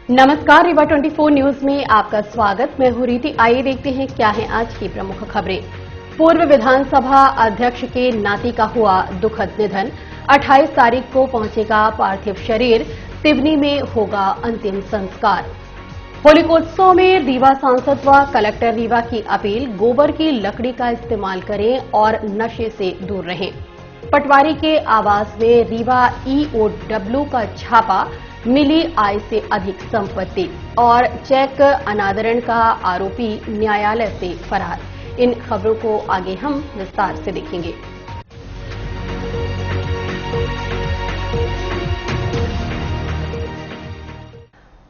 नमस्कार, रीवा 24 न्यूज में आपका स्वागत। मैं हूं रीति। आइए देखते हैं क्या है आज की प्रमुख खबरें। पूर्व विधानसभा अध्यक्ष के नाती का हुआ दुखद निधन। 28 तारीख को पहुंचेगा पार्थिव शरीर। सिवनी में होगा अंतिम संस्कार। होलिकोत्सव में रीवा सांसद व कलेक्टर रीवा की अपील, गोबर की लकड़ी का इस्तेमाल करें और नशे से दूर रहें। पटवारी के आवास में रीवा ईओडब्ल्यू का छापा, मिली आय से अधिक संपत्ति और चेक अनादरण का आरोपी न्यायालय से फरार। इन खबरों को आगे हम विस्तार से देखेंगे।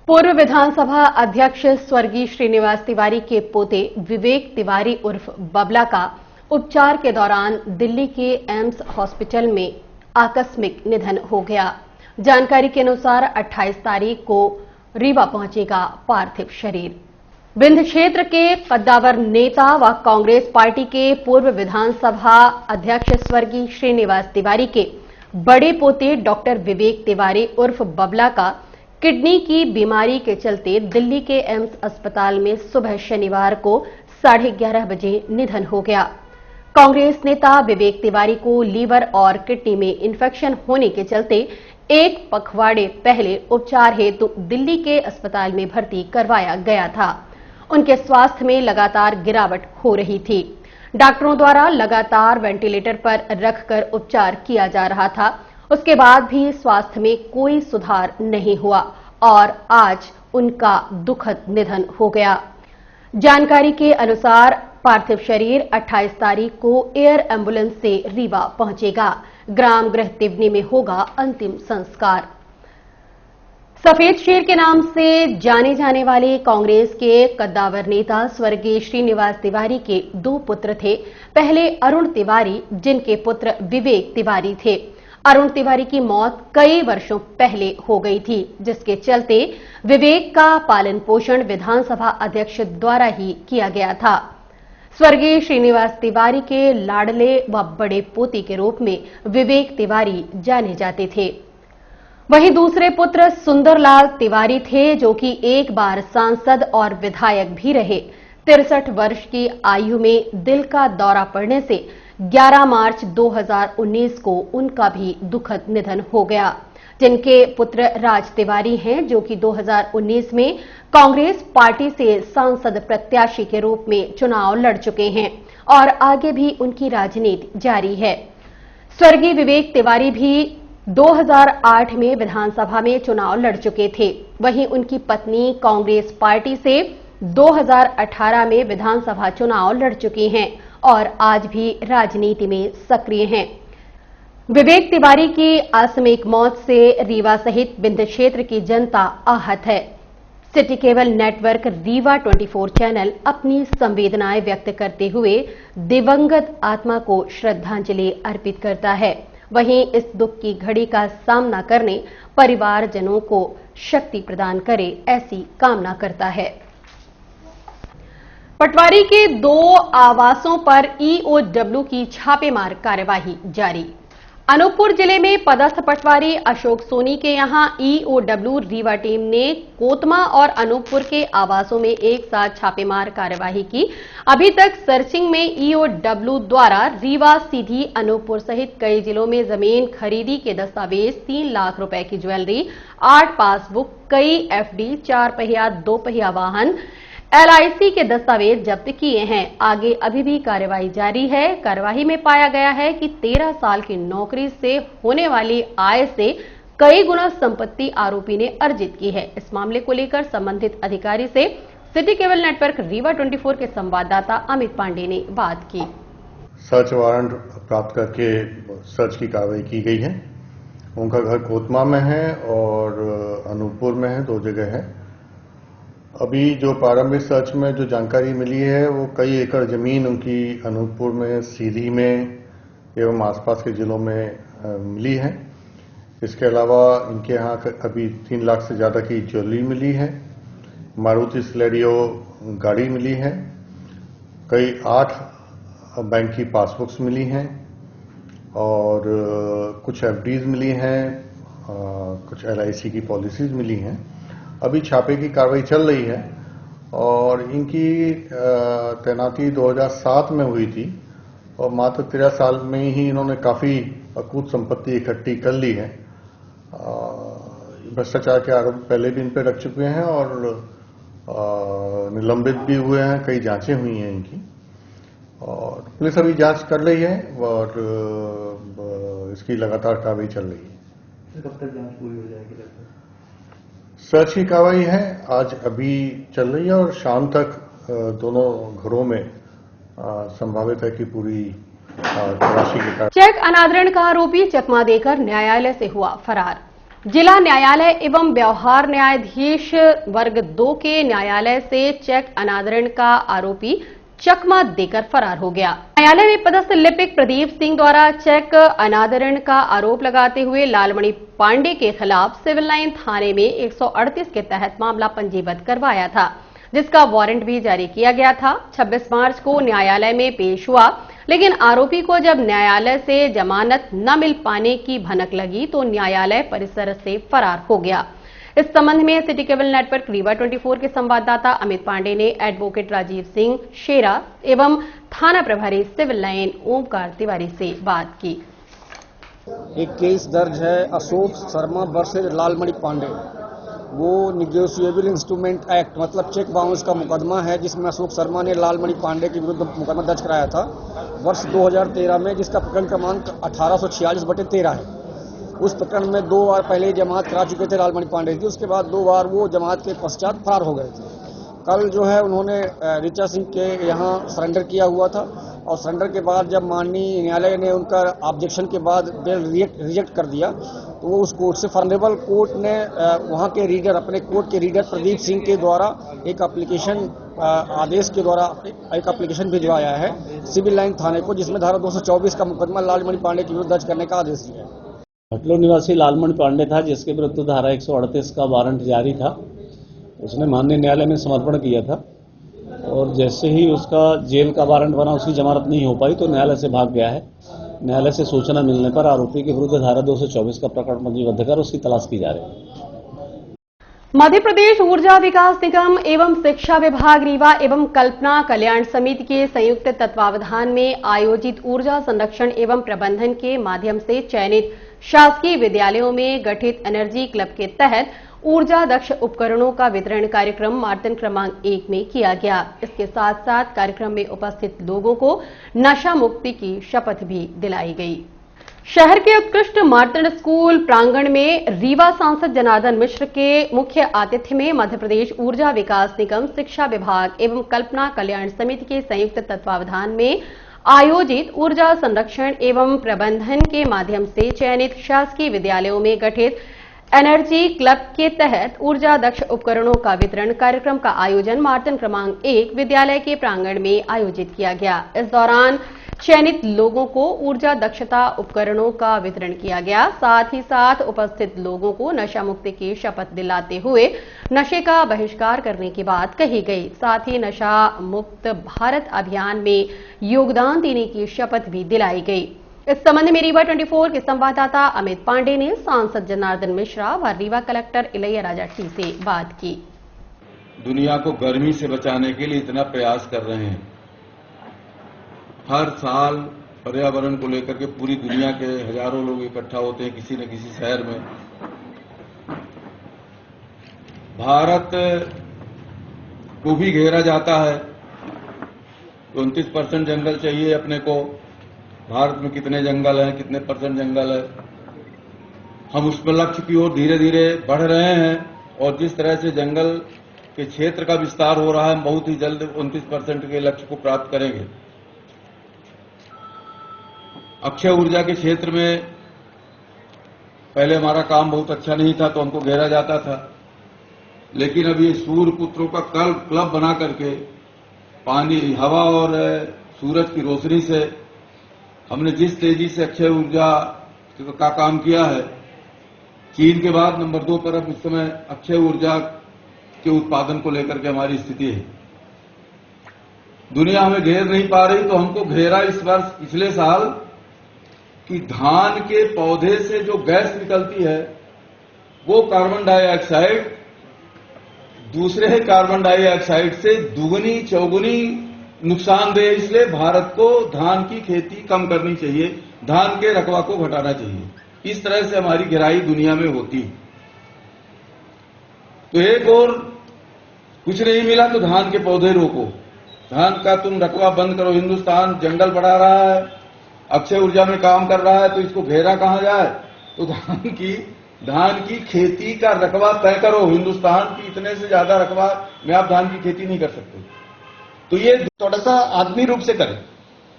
पूर्व विधानसभा अध्यक्ष स्वर्गीय श्रीनिवास तिवारी के पोते विवेक तिवारी उर्फ बबला का उपचार के दौरान दिल्ली के एम्स हॉस्पिटल में आकस्मिक निधन हो गया। जानकारी के अनुसार 28 तारीख को रीवा पहुंचेगा पार्थिव शरीर। विंध्य क्षेत्र के कद्दावर नेता व कांग्रेस पार्टी के पूर्व विधानसभा अध्यक्ष स्वर्गीय श्रीनिवास तिवारी के बड़े पोते डॉक्टर विवेक तिवारी उर्फ बबला का किडनी की बीमारी के चलते दिल्ली के एम्स अस्पताल में सुबह शनिवार को 11:30 बजे निधन हो गया। कांग्रेस नेता विवेक तिवारी को लीवर और किडनी में इन्फेक्शन होने के चलते एक पखवाड़े पहले उपचार हेतु दिल्ली के अस्पताल में भर्ती करवाया गया था। उनके स्वास्थ्य में लगातार गिरावट हो रही थी। डॉक्टरों द्वारा लगातार वेंटिलेटर पर रखकर उपचार किया जा रहा था। उसके बाद भी स्वास्थ्य में कोई सुधार नहीं हुआ और आज उनका दुखद निधन हो गया। जानकारी के अनुसार पार्थिव शरीर 28 तारीख को एयर एम्बुलेंस से रीवा पहुंचेगा। ग्राम गृह तिवनी में होगा अंतिम संस्कार। सफेद शेर के नाम से जाने जाने वाले कांग्रेस के कद्दावर नेता स्वर्गीय श्रीनिवास तिवारी के 2 पुत्र थे। पहले अरुण तिवारी, जिनके पुत्र विवेक तिवारी थे। अरुण तिवारी की मौत कई वर्षों पहले हो गई थी, जिसके चलते विवेक का पालन पोषण विधानसभा अध्यक्ष द्वारा ही किया गया था। स्वर्गीय श्रीनिवास तिवारी के लाडले व बड़े पोती के रूप में विवेक तिवारी जाने जाते थे। वहीं दूसरे पुत्र सुंदरलाल तिवारी थे, जो कि एक बार सांसद और विधायक भी रहे। 63 वर्ष की आयु में दिल का दौरा पड़ने से 11 मार्च 2019 को उनका भी दुखद निधन हो गया। जिनके पुत्र राज तिवारी हैं, जो कि 2019 में कांग्रेस पार्टी से सांसद प्रत्याशी के रूप में चुनाव लड़ चुके हैं और आगे भी उनकी राजनीति जारी है। स्वर्गीय विवेक तिवारी भी 2008 में विधानसभा में चुनाव लड़ चुके थे। वहीं उनकी पत्नी कांग्रेस पार्टी से 2018 में विधानसभा चुनाव लड़ चुकी हैं और आज भी राजनीति में सक्रिय हैं। विवेक तिवारी की आकस्मिक मौत से रीवा सहित विंध्य क्षेत्र की जनता आहत है। City cable network Rewa 24 channel अपनी संवेदनाएं व्यक्त करते हुए दिवंगत आत्मा को श्रद्धांजलि अर्पित करता है। वहीं इस दुख की घड़ी का सामना करने परिवारजनों को शक्ति प्रदान करे, ऐसी कामना करता है। पटवारी के 2 आवासों पर ईओडब्ल्यू की छापेमार कार्यवाही जारी। अनूपपुर जिले में पदस्थ पटवारी अशोक सोनी के यहां ईओडब्ल्यू रीवा टीम ने कोतमा और अनूपपुर के आवासों में एक साथ छापेमार कार्यवाही की। अभी तक सर्चिंग में ईओडब्ल्यू द्वारा रीवा, सीधी, अनूपपुर सहित कई जिलों में जमीन खरीदी के दस्तावेज, 3 लाख रुपए की ज्वेलरी, 8 पासबुक, कई एफडी, 4 पहिया 2 पहिया वाहन, एलआईसी के दस्तावेज जब्त किए हैं। आगे अभी भी कार्रवाई जारी है। कार्यवाही में पाया गया है कि 13 साल की नौकरी से होने वाली आय से कई गुना संपत्ति आरोपी ने अर्जित की है। इस मामले को लेकर संबंधित अधिकारी से सिटी केबल नेटवर्क रीवा 24 के संवाददाता अमित पांडे ने बात की। सर्च वारंट प्राप्त करके सर्च की कार्रवाई की गई है। उनका घर कोतमा में है और अनूपपुर में है, 2 जगह है। अभी जो प्रारंभिक सर्च में जो जानकारी मिली है, वो कई एकड़ जमीन उनकी अनूपपुर में, सीधी में एवं आसपास के जिलों में मिली है। इसके अलावा इनके यहाँ अभी 3 लाख से ज्यादा की ज्वेलरी मिली है, मारुति स्लेडियो गाड़ी मिली है, कई 8 बैंक की पासबुक्स मिली हैं और कुछ एफडीज मिली हैं, कुछ एलआईसी की पॉलिसीज मिली हैं अभी छापे की कार्रवाई चल रही है और इनकी तैनाती 2007 में हुई थी और मात्र 13 साल में ही इन्होंने काफी अकूत संपत्ति इकट्ठी कर ली है। भ्रष्टाचार के आरोप पहले भी इन पर रख चुके हैं और निलंबित भी हुए हैं, कई जांचें हुई हैं इनकी और पुलिस अभी जांच कर रही है और इसकी लगातार कार्रवाई चल रही है। कब तक जांच पूरी हो जाएगी? सर्च की कार्रवाई है, आज अभी चल रही है और शाम तक दोनों घरों में संभावित है कि पूरी तलाशी के कार्य। चेक अनादरण का आरोपी चकमा देकर न्यायालय से हुआ फरार। जिला न्यायालय एवं व्यवहार न्यायाधीश वर्ग 2 के न्यायालय से चेक अनादरण का आरोपी चकमा देकर फरार हो गया। न्यायालय में पदस्थ लिपिक प्रदीप सिंह द्वारा चेक अनादरण का आरोप लगाते हुए लालमणि पांडे के खिलाफ सिविल लाइन थाने में 138 के तहत मामला पंजीबद्ध करवाया था, जिसका वारंट भी जारी किया गया था। 26 मार्च को न्यायालय में पेश हुआ, लेकिन आरोपी को जब न्यायालय से जमानत न मिल पाने की भनक लगी तो न्यायालय परिसर से फरार हो गया। इस संबंध में सिटी केबल नेटवर्क रीवा 24 के संवाददाता अमित पांडे ने एडवोकेट राजीव सिंह शेरा एवं थाना प्रभारी सिविल लाइन ओमकार तिवारी से बात की। एक केस दर्ज है अशोक शर्मा वर्सेस लालमणि पांडे। वो निगोशिएबल इंस्ट्रूमेंट एक्ट मतलब चेक बाउंस का मुकदमा है, जिसमें अशोक शर्मा ने लालमणि पांडे के विरुद्ध मुकदमा दर्ज कराया था वर्ष 2013 में, जिसका प्रकरण क्रमांक 1846/13 है। उस प्रकरण में 2 बार पहले जमानत करा चुके थे लालमणि पांडे जी, उसके बाद 2 बार वो जमानत के पश्चात फरार हो गए थे। कल जो है उन्होंने ऋचा सिंह के यहाँ सरेंडर किया हुआ था और सरेंडर के बाद जब माननीय न्यायालय ने उनका ऑब्जेक्शन के बाद बेल रिजेक्ट कर दिया तो वो उस कोर्ट से फॉरेबल कोर्ट ने वहाँ के रीडर अपने कोर्ट के रीडर प्रदीप सिंह के द्वारा एक एप्लीकेशन आदेश के द्वारा एक एप्लीकेशन भिजवाया है सिविल लाइन थाने को, जिसमें धारा 224 का मुकदमा लालमणि पांडे के विरुद्ध दर्ज करने का आदेश दिया है। भटलो निवासी लालमणि पांडे था, जिसके विरुद्ध धारा 138 का वारंट जारी था। उसने माननीय न्यायालय में समर्पण किया था और जैसे ही उसका जेल का वारंट बना, उसकी जमानत नहीं हो पाई तो न्यायालय से भाग गया है। न्यायालय से सूचना मिलने पर आरोपी के विरुद्ध धारा 224 का प्रकरण पंजीबद्ध कर उसकी तलाश की जा रही है। मध्य प्रदेश ऊर्जा विकास निगम एवं शिक्षा विभाग रीवा एवं कल्पना कल्याण समिति के संयुक्त तत्वावधान में आयोजित ऊर्जा संरक्षण एवं प्रबंधन के माध्यम से चयनित शासकीय विद्यालयों में गठित एनर्जी क्लब के तहत ऊर्जा दक्ष उपकरणों का वितरण कार्यक्रम मार्तन क्रमांक 1 में किया गया। इसके साथ साथ कार्यक्रम में उपस्थित लोगों को नशा मुक्ति की शपथ भी दिलाई गई। शहर के उत्कृष्ट मार्तंड स्कूल प्रांगण में रीवा सांसद जनार्दन मिश्र के मुख्य आतिथ्य में मध्य प्रदेश ऊर्जा विकास निगम, शिक्षा विभाग एवं कल्पना कल्याण समिति के संयुक्त तत्वावधान में आयोजित ऊर्जा संरक्षण एवं प्रबंधन के माध्यम से चयनित शासकीय विद्यालयों में गठित एनर्जी क्लब के तहत ऊर्जा दक्ष उपकरणों का वितरण कार्यक्रम का आयोजन मार्तन क्रमांक 1 विद्यालय के प्रांगण में आयोजित किया गया। इस दौरान चयनित लोगों को ऊर्जा दक्षता उपकरणों का वितरण किया गया। साथ ही साथ उपस्थित लोगों को नशा मुक्ति की शपथ दिलाते हुए नशे का बहिष्कार करने की बात कही गई। साथ ही नशा मुक्त भारत अभियान में योगदान देने की शपथ भी दिलाई गई। इस संबंध में रीवा 24 के संवाददाता अमित पांडे ने सांसद जनार्दन मिश्रा व रीवा कलेक्टर इलैया राजा टी से बात की। दुनिया को गर्मी से बचाने के लिए इतना प्रयास कर रहे हैं। हर साल पर्यावरण को लेकर के पूरी दुनिया के हजारों लोग इकट्ठा होते हैं किसी न किसी शहर में। भारत को भी घेरा जाता है, 29% जंगल चाहिए अपने को। भारत में कितने जंगल हैं, कितने % जंगल है, हम उस पर लक्ष्य की ओर धीरे धीरे बढ़ रहे हैं और जिस तरह से जंगल के क्षेत्र का विस्तार हो रहा है, हम बहुत ही जल्द 29% के लक्ष्य को प्राप्त करेंगे। अक्षय ऊर्जा के क्षेत्र में पहले हमारा काम बहुत अच्छा नहीं था तो हमको घेरा जाता था, लेकिन अब ये सूर्य पुत्रों का क्लब बना करके पानी, हवा और सूरज की रोशनी से हमने जिस तेजी से अक्षय ऊर्जा का काम किया है, चीन के बाद नंबर 2 पर अब इस समय अक्षय ऊर्जा के उत्पादन को लेकर के हमारी स्थिति है। दुनिया हमें घेर नहीं पा रही तो हमको घेरा इस वर्ष पिछले साल कि धान के पौधे से जो गैस निकलती है वो कार्बन डाइऑक्साइड दूसरे कार्बन डाइऑक्साइड से दुगनी चौगुनी नुकसानदेह, इसलिए भारत को धान की खेती कम करनी चाहिए, धान के रकबा को घटाना चाहिए। इस तरह से हमारी गहराई दुनिया में होती। तो एक और कुछ नहीं मिला तो धान के पौधे रोको, धान का तुम रकबा बंद करो। हिंदुस्तान जंगल बढ़ा रहा है, अक्षय ऊर्जा में काम कर रहा है, तो इसको घेरा कहां जाए? तो धान की खेती का रकबा तय करो। हिंदुस्तान की इतने से ज्यादा रकबा में आप धान की खेती नहीं कर सकते। तो ये थोड़ा सा आदमी रूप से करें।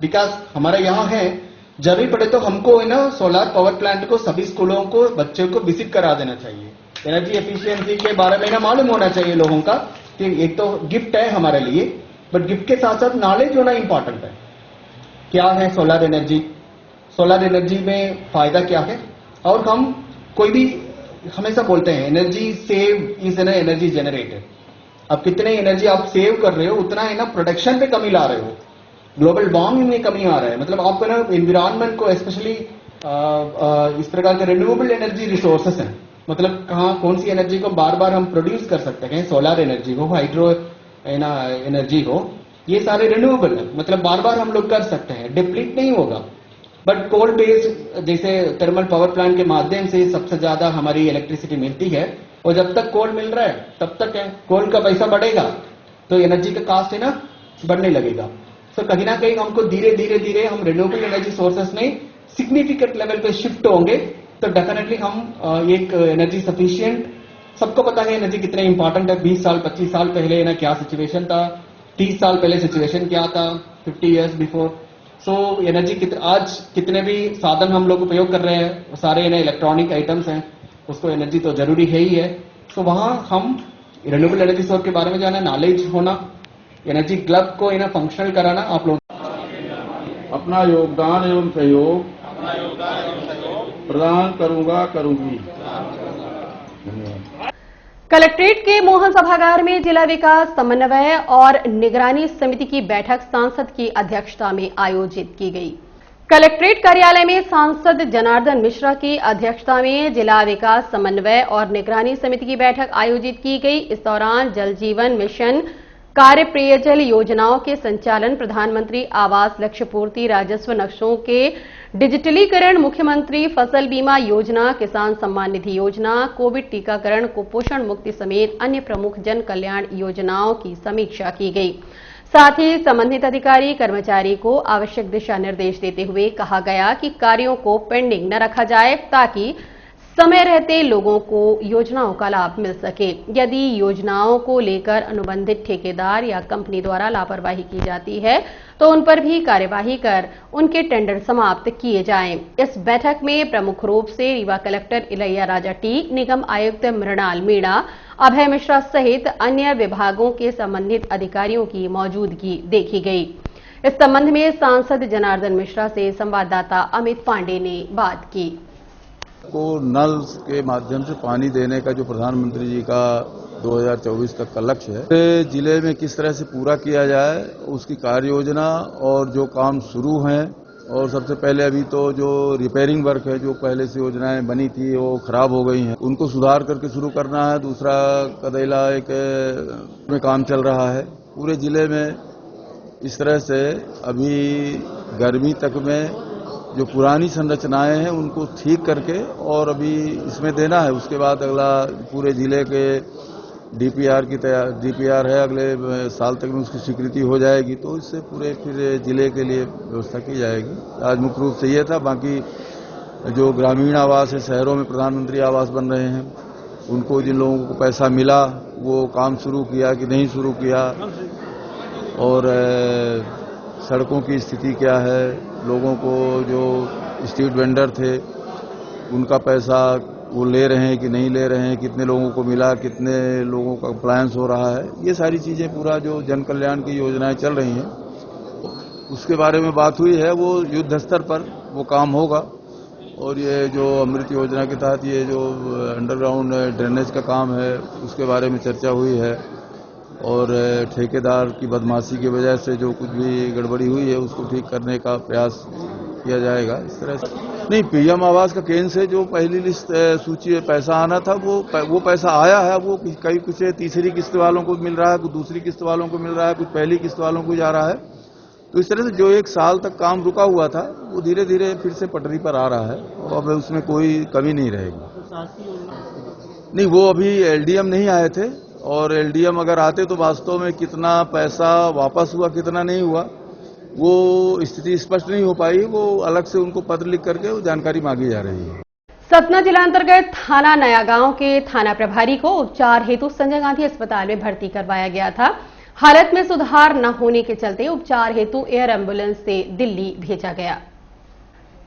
विकास हमारा यहाँ है, जब भी पड़े तो हमको है ना सोलर पावर प्लांट को सभी स्कूलों को बच्चों को विजिट करा देना चाहिए। एनर्जी एफिशिएंसी के बारे में ना मालूम होना चाहिए लोगों का कि एक तो गिफ्ट है हमारे लिए, बट गिफ्ट के साथ साथ नॉलेज होना इंपॉर्टेंट है। क्या है सोलर एनर्जी, सोलर एनर्जी में फायदा क्या है। और हम कोई भी हमेशा बोलते हैं energy save is an energy generated. अब कितने एनर्जी आप सेव कर रहे हो उतना है ना प्रोडक्शन पे कमी ला रहे हो, ग्लोबल वार्मिंग में कमी आ रहा है। मतलब आपको ना एनवायरमेंट को स्पेशली इस प्रकार के रिन्यूएबल एनर्जी रिसोर्सेस हैं, मतलब कहाँ कौन सी एनर्जी को बार बार हम प्रोड्यूस कर सकते हैं, सोलर एनर्जी हो, हाइड्रो एनर्जी हो, ये सारे रिन्यूएबल है, मतलब बार बार हम लोग कर सकते हैं, डिप्लीट नहीं होगा। बट कोल बेस्ड जैसे थर्मल पावर प्लांट के माध्यम से सबसे ज्यादा हमारी इलेक्ट्रिसिटी मिलती है, और जब तक कोल मिल रहा है तब तक है कोल का पैसा बढ़ेगा तो एनर्जी का कास्ट है ना बढ़ने लगेगा। तो कहीं ना कहीं हमको धीरे धीरे धीरे हम रिन्यूएबल एनर्जी सोर्सेस में सिग्निफिकेंट लेवल पे शिफ्ट होंगे तो डेफिनेटली हम एक एनर्जी सफिशिएंट, सबको पता है एनर्जी कितने इंपॉर्टेंट है। 20 साल 25 साल पहले ना क्या सिचुएशन था, 30 साल पहले सिचुएशन क्या था, 50 इयर्स बिफोर। सो एनर्जी आज कितने भी साधन हम लोग उपयोग कर रहे हैं सारे इलेक्ट्रॉनिक आइटम्स हैं, उसको एनर्जी तो जरूरी है ही है। तो वहां हम रिन्यूएबल एनर्जी सोर्स के बारे में जाना, नॉलेज होना, एनर्जी क्लब को फंक्शनल कराना। आप लोग अपना योगदान एवं सहयोग प्रदान करूंगा करूंगी। कलेक्ट्रेट के मोहन सभागार में जिला विकास समन्वय और निगरानी समिति की बैठक सांसद की अध्यक्षता में आयोजित की गई। कलेक्ट्रेट कार्यालय में सांसद जनार्दन मिश्रा की अध्यक्षता में जिला विकास समन्वय और निगरानी समिति की बैठक आयोजित की गई। इस दौरान जल जीवन मिशन कार्य, पेयजल योजनाओं के संचालन, प्रधानमंत्री आवास लक्ष्य पूर्ति, राजस्व नक्शों के डिजिटलीकरण, मुख्यमंत्री फसल बीमा योजना, किसान सम्मान निधि योजना, कोविड टीकाकरण, कुपोषण मुक्ति समेत अन्य प्रमुख जन कल्याण योजनाओं की समीक्षा की गई। साथ ही संबंधित अधिकारी कर्मचारी को आवश्यक दिशा निर्देश देते हुए कहा गया कि कार्यों को पेंडिंग न रखा जाए ताकि समय रहते लोगों को योजनाओं का लाभ मिल सके। यदि योजनाओं को लेकर अनुबंधित ठेकेदार या कंपनी द्वारा लापरवाही की जाती है तो उन पर भी कार्यवाही कर उनके टेंडर समाप्त किए जाएं। इस बैठक में प्रमुख रूप से रीवा कलेक्टर इलैया राजा टी, निगम आयुक्त मृणाल मीणा, अभय मिश्रा सहित अन्य विभागों के संबंधित अधिकारियों की मौजूदगी देखी गई। इस संबंध में सांसद जनार्दन मिश्रा से संवाददाता अमित पांडे ने बात की। को नल के माध्यम से पानी देने का जो प्रधानमंत्री जी का 2024 तक का लक्ष्य है, जिले में किस तरह से पूरा किया जाए उसकी कार्य योजना और जो काम शुरू हैं। और सबसे पहले अभी तो जो रिपेयरिंग वर्क है, जो पहले से योजनाएं बनी थी वो खराब हो गई हैं, उनको सुधार करके शुरू करना है। दूसरा कदैला एक में काम चल रहा है पूरे जिले में। इस तरह से अभी गर्मी तक में जो पुरानी संरचनाएं हैं उनको ठीक करके और अभी इसमें देना है। उसके बाद अगला पूरे जिले के डीपीआर है, अगले साल तक में उसकी स्वीकृति हो जाएगी, तो इससे पूरे फिर जिले के लिए व्यवस्था की जाएगी। आज मुख्य रूप से ये था। बाकी जो ग्रामीण आवास है, शहरों में प्रधानमंत्री आवास बन रहे हैं, उनको जिन लोगों को पैसा मिला वो काम शुरू किया कि नहीं शुरू किया, और सड़कों की स्थिति क्या है, लोगों को जो स्ट्रीट वेंडर थे उनका पैसा वो ले रहे हैं कि नहीं ले रहे हैं, कितने लोगों को मिला, कितने लोगों का कंप्लायंस हो रहा है, ये सारी चीजें पूरा जो जन कल्याण की योजनाएं चल रही हैं उसके बारे में बात हुई है। वो युद्ध स्तर पर वो काम होगा। और ये जो अमृत योजना के तहत ये जो अंडरग्राउंड ड्रेनेज का काम है उसके बारे में चर्चा हुई है, और ठेकेदार की बदमाशी की वजह से जो कुछ भी गड़बड़ी हुई है उसको ठीक करने का प्रयास किया जाएगा। इस तरह से नहीं, पीएम आवास का केंद्र से जो पहली लिस्ट सूची में पैसा आना था वो पैसा आया है। वो कई कुछ तीसरी किस्त वालों को मिल रहा है, कुछ दूसरी किस्त वालों को मिल रहा है, कुछ पहली किस्त वालों को जा रहा है। तो इस तरह से जो 1 साल तक काम रुका हुआ था वो धीरे धीरे फिर से पटरी पर आ रहा है और अब उसमें कोई कमी नहीं रहेगी। नहीं, वो अभी एलडीएम नहीं आए थे और एलडीएम अगर आते तो वास्तव में कितना पैसा वापस हुआ कितना नहीं हुआ वो स्थिति स्पष्ट नहीं हो पाई। वो अलग से उनको पत्र लिख करके वो जानकारी मांगी जा रही है। सतना जिला अंतर्गत थाना नया गांव के थाना प्रभारी को उपचार हेतु संजय गांधी अस्पताल में भर्ती करवाया गया था। हालत में सुधार न होने के चलते उपचार हेतु एयर एम्बुलेंस से दिल्ली भेजा गया।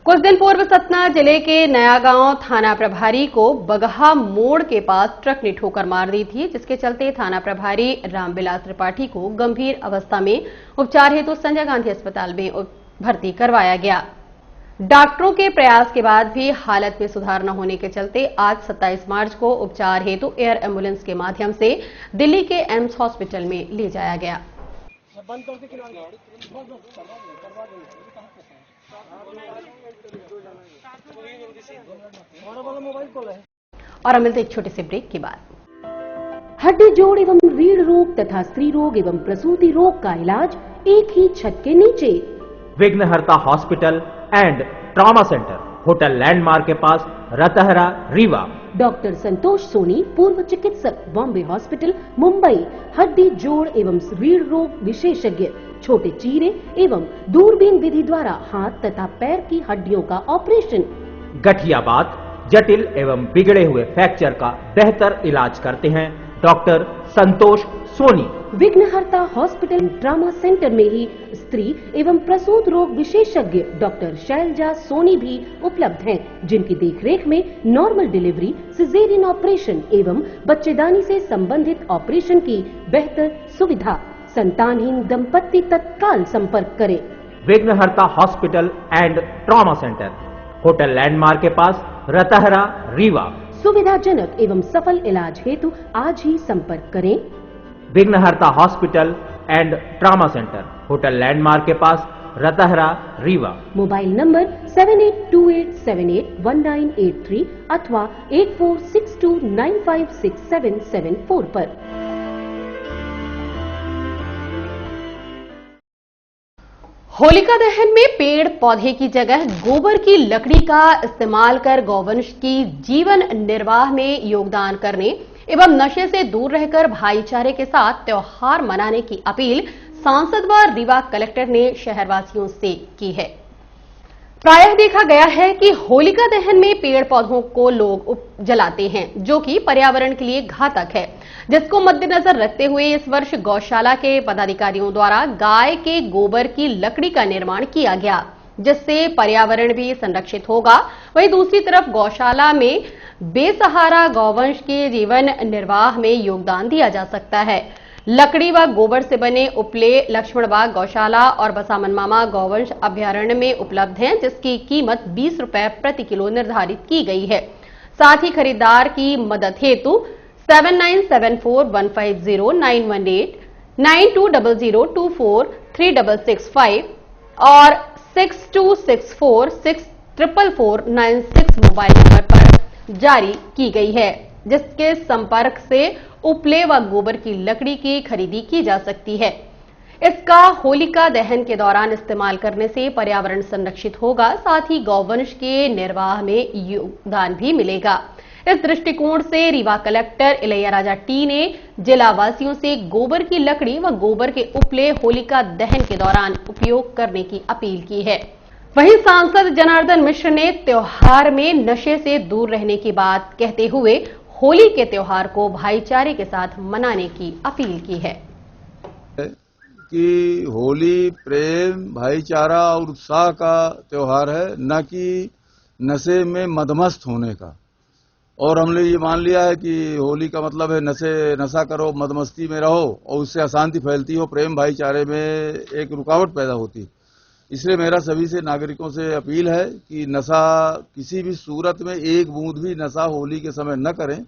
कुछ दिन पूर्व सतना जिले के नया गांव थाना प्रभारी को बगहा मोड़ के पास ट्रक ने ठोकर मार दी थी, जिसके चलते थाना प्रभारी रामविलास त्रिपाठी को गंभीर अवस्था में उपचार हेतु संजय गांधी अस्पताल में भर्ती करवाया गया। डॉक्टरों के प्रयास के बाद भी हालत में सुधार न होने के चलते आज 27 मार्च को उपचार हेतु एयर एम्बुलेंस के माध्यम से दिल्ली के एम्स हॉस्पिटल में ले जाया गया। और अब मिलते एक छोटे से ब्रेक के बाद। हड्डी जोड़ एवं रीढ़ रोग तथा स्त्री रोग एवं प्रसूति रोग का इलाज एक ही छत के नीचे। विघ्नहर्ता hospital and trauma centre, hotel landmark के पास, रतहरा, रीवा। डॉक्टर संतोष सोनी, पूर्व चिकित्सक, बॉम्बे हॉस्पिटल, मुंबई। हड्डी जोड़ एवं रीढ़ रोग विशेषज्ञ, छोटे चीरे एवं दूरबीन विधि द्वारा हाथ तथा पैर की हड्डियों का ऑपरेशन। गठियाबात, जटिल एवं बिगड़े हुए फ्रैक्चर का बेहतर इलाज करते हैं डॉक्टर संतोष सोनी। विघ्नहर्ता हॉस्पिटल ट्रॉमा सेंटर में ही स्त्री एवं प्रसूत रोग विशेषज्ञ डॉक्टर शैलजा सोनी भी उपलब्ध हैं, जिनकी देखरेख में नॉर्मल डिलीवरी, सिजेरियन ऑपरेशन एवं बच्चेदानी से संबंधित ऑपरेशन की बेहतर सुविधा। संतानहीन दंपत्ति तत्काल संपर्क करें। विघ्नहर्ता hospital and trauma centre, hotel landmark के पास, रतहरा, रीवा। सुविधाजनक एवं सफल इलाज हेतु आज ही संपर्क करें। विघ्नहर्ता hospital and trauma centre, hotel landmark के पास, रतहरा, रीवा। मोबाइल नंबर 7828781983 अथवा 8462956774 पर। होलिका दहन में पेड़ पौधे की जगह गोबर की लकड़ी का इस्तेमाल कर गौवंश की जीवन निर्वाह में योगदान करने एवं नशे से दूर रहकर भाईचारे के साथ त्योहार मनाने की अपील सांसद व रीवा कलेक्टर ने शहरवासियों से की है। प्रायः देखा गया है कि होलिका दहन में पेड़ पौधों को लोग जलाते हैं, जो कि पर्यावरण के लिए घातक है, जिसको मद्देनजर रखते हुए इस वर्ष गौशाला के पदाधिकारियों द्वारा गाय के गोबर की लकड़ी का निर्माण किया गया, जिससे पर्यावरण भी संरक्षित होगा। वहीं दूसरी तरफ गौशाला में बेसहारा गौवंश के जीवन निर्वाह में योगदान दिया जा सकता है। लकड़ी व गोबर से बने उपले लक्ष्मणबाग गौशाला और बसामन मामा गौवंश अभ्यारण्य में उपलब्ध हैं, जिसकी कीमत 20 रुपए प्रति किलो निर्धारित की गई है। साथ ही खरीदार की मदद हेतु 7974150918, 9200243665 और 6264644496 मोबाइल नंबर पर जारी की गई है, जिसके संपर्क से उपले व गोबर की लकड़ी की खरीदी की जा सकती है। इसका होलिका दहन के दौरान इस्तेमाल करने से पर्यावरण संरक्षित होगा, साथ ही गौवंश के निर्वाह में योगदान भी मिलेगा। इस दृष्टिकोण से रीवा कलेक्टर इलैया राजा टी ने जिलावासियों से गोबर की लकड़ी व गोबर के उपले होलिका दहन के दौरान उपयोग करने की अपील की है। वहीं सांसद जनार्दन मिश्र ने त्योहार में नशे से दूर रहने की बात कहते हुए होली के त्योहार को भाईचारे के साथ मनाने की अपील की है कि होली प्रेम, भाईचारा और उत्साह का त्योहार है, न कि नशे में मदमस्त होने का। और हमने ये मान लिया है कि होली का मतलब है नशा करो, मदमस्ती में रहो और उससे अशांति फैलती हो, प्रेम भाईचारे में एक रुकावट पैदा होती। इसलिए मेरा सभी से नागरिकों से अपील है कि नशा किसी भी सूरत में एक बूंद भी नशा होली के समय न करें,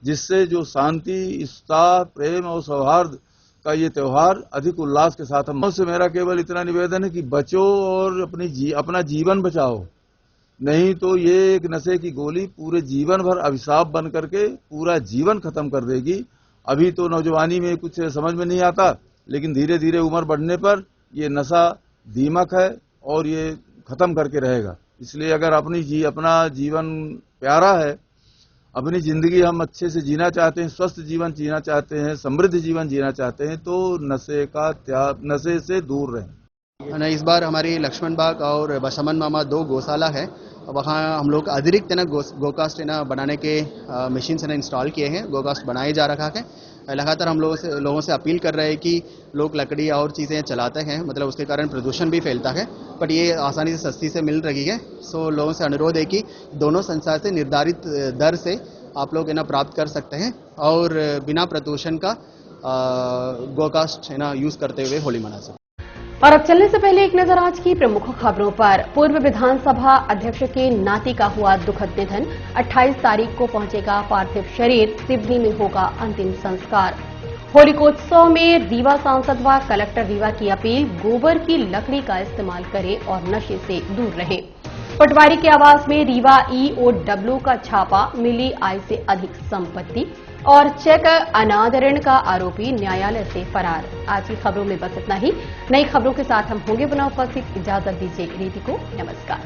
जिससे जो शांति, उत्साह, प्रेम और सौहार्द का ये त्योहार अधिक उल्लास के साथ हम से मेरा केवल इतना निवेदन है कि बचो और अपना जीवन बचाओ। नहीं तो ये एक नशे की गोली पूरे जीवन भर अभिशाप बन करके पूरा जीवन खत्म कर देगी। अभी तो नौजवानी में कुछ समझ में नहीं आता, लेकिन धीरे धीरे उम्र बढ़ने पर ये नशा दीमक है और ये खत्म करके रहेगा। इसलिए अगर अपना जीवन प्यारा है, अपनी जिंदगी हम अच्छे से जीना चाहते हैं, स्वस्थ जीवन जीना चाहते हैं, समृद्ध जीवन जीना चाहते हैं, तो नशे से दूर रहें। इस बार हमारी लक्ष्मण बाग और बसमन मामा 2 गौशाला है, वहाँ हम लोग अतिरिक्त गोकास्ट बनाने के मशीन से इंस्टॉल किए हैं। गोकास्ट बनाए जा रखा है। लगातार हम लोगों से अपील कर रहे हैं कि लोग लकड़ी और चीज़ें चलाते हैं, मतलब उसके कारण प्रदूषण भी फैलता है, बट ये आसानी से सस्ती से मिल रही है। सो लोगों से अनुरोध है कि दोनों संस्था से निर्धारित दर से आप लोग प्राप्त कर सकते हैं और बिना प्रदूषण का गोकास्ट यूज करते हुए होली मना सकते हैं। और अब चलने से पहले एक नजर आज की प्रमुख खबरों पर। पूर्व विधानसभा अध्यक्ष के नाती का हुआ दुखद निधन। 28 तारीख को पहुंचेगा पार्थिव शरीर, सिवनी में होगा अंतिम संस्कार। होलिकोत्सव में रीवा सांसद व कलेक्टर रीवा की अपील, गोबर की लकड़ी का इस्तेमाल करें और नशे से दूर रहें। पटवारी के आवास में रीवा ईओडब्ल्यू का छापा, मिली आय से अधिक संपत्ति। और चेक अनादरण का आरोपी न्यायालय से फरार। आज की खबरों में बस इतना ही। नई खबरों के साथ हम होंगे पुनः उपस्थित। इजाजत दीजिए रीति को। नमस्कार।